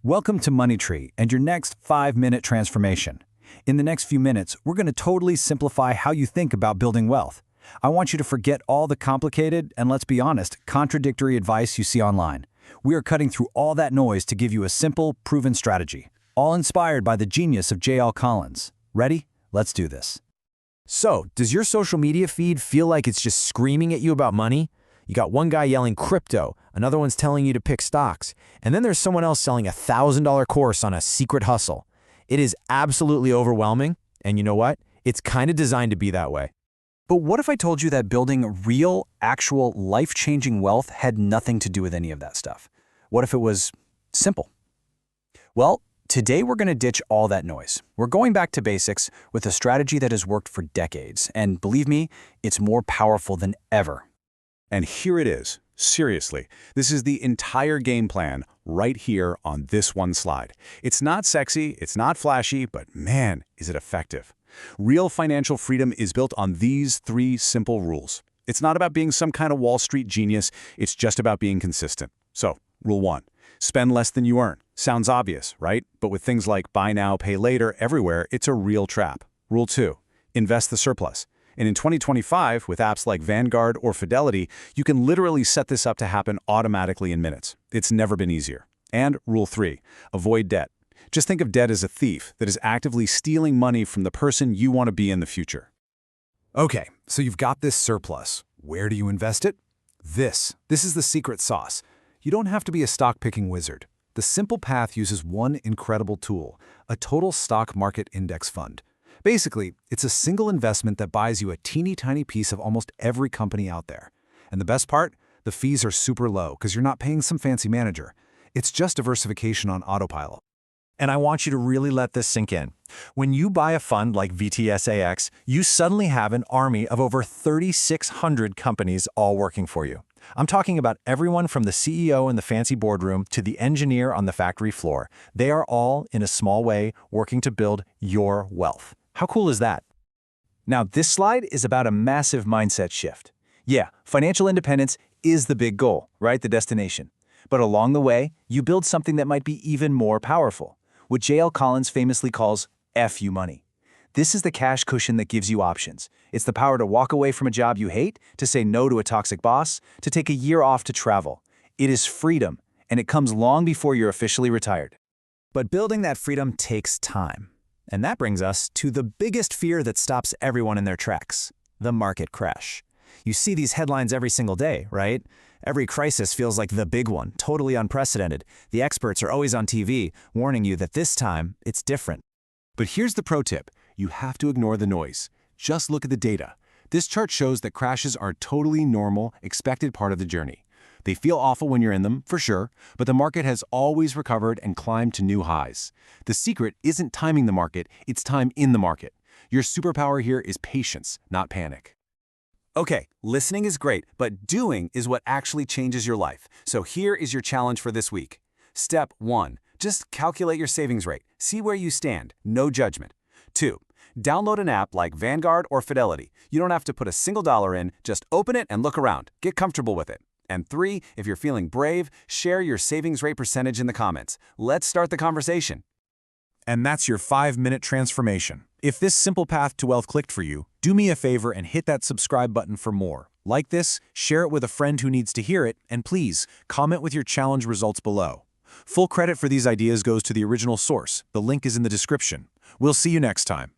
Welcome to MoneyTree and your next 5-minute transformation. In the next few minutes, we're going to totally simplify how you think about building wealth. I want you to forget all the complicated and, let's be honest, contradictory advice you see online. We are cutting through all that noise to give you a simple, proven strategy, all inspired by the genius of J.L. Collins. Ready? Let's do this. So, does your social media feed feel like it's just screaming at you about money? You got one guy yelling crypto, another one's telling you to pick stocks, and then there's someone else selling a $1,000 course on a secret hustle. It is absolutely overwhelming, and you know what? It's kind of designed to be that way. But what if I told you that building real, actual, life-changing wealth had nothing to do with any of that stuff? What if it was simple? Well, today we're going to ditch all that noise. We're going back to basics with a strategy that has worked for decades, and believe me, it's more powerful than ever. And here it is. Seriously, this is the entire game plan right here on this one slide. It's not sexy, it's not flashy, but man, is it effective. Real financial freedom is built on these 3 simple rules. It's not about being some kind of Wall Street genius, it's just about being consistent. So, rule 1, spend less than you earn. Sounds obvious, right? But with things like buy now, pay later everywhere, it's a real trap. Rule 2, invest the surplus. And in 2025, with apps like Vanguard or Fidelity, you can literally set this up to happen automatically in minutes. It's never been easier. And Rule 3, avoid debt. Just think of debt as a thief that is actively stealing money from the person you want to be in the future. Okay, so you've got this surplus. Where do you invest it? This is the secret sauce. You don't have to be a stock-picking wizard. The simple path uses one incredible tool, a total stock market index fund. Basically, it's a single investment that buys you a teeny-tiny piece of almost every company out there. And the best part? The fees are super low because you're not paying some fancy manager. It's just diversification on autopilot. And I want you to really let this sink in. When you buy a fund like VTSAX, you suddenly have an army of over 3,600 companies all working for you. I'm talking about everyone from the CEO in the fancy boardroom to the engineer on the factory floor. They are all, in a small way, working to build your wealth. How cool is that? Now, this slide is about a massive mindset shift. Yeah, financial independence is the big goal, right? The destination. But along the way, you build something that might be even more powerful, what J.L. Collins famously calls FU money. This is the cash cushion that gives you options. It's the power to walk away from a job you hate, to say no to a toxic boss, to take a year off to travel. It is freedom, and it comes long before you're officially retired. But building that freedom takes time. And that brings us to the biggest fear that stops everyone in their tracks, the market crash. You see these headlines every single day, right? Every crisis feels like the big one, totally unprecedented. The experts are always on TV, warning you that this time, it's different. But here's the pro tip. You have to ignore the noise. Just look at the data. This chart shows that crashes are a totally normal, expected part of the journey. They feel awful when you're in them, for sure, but the market has always recovered and climbed to new highs. The secret isn't timing the market, it's time in the market. Your superpower here is patience, not panic. Okay, listening is great, but doing is what actually changes your life. So here is your challenge for this week. Step 1, just calculate your savings rate. See where you stand, no judgment. 2, download an app like Vanguard or Fidelity. You don't have to put a single dollar in, just open it and look around. Get comfortable with it. And 3, if you're feeling brave, share your savings rate percentage in the comments. Let's start the conversation. And that's your 5-minute transformation. If this simple path to wealth clicked for you, do me a favor and hit that subscribe button for more. Like this, share it with a friend who needs to hear it, and please, comment with your challenge results below. Full credit for these ideas goes to the original source. The link is in the description. We'll see you next time.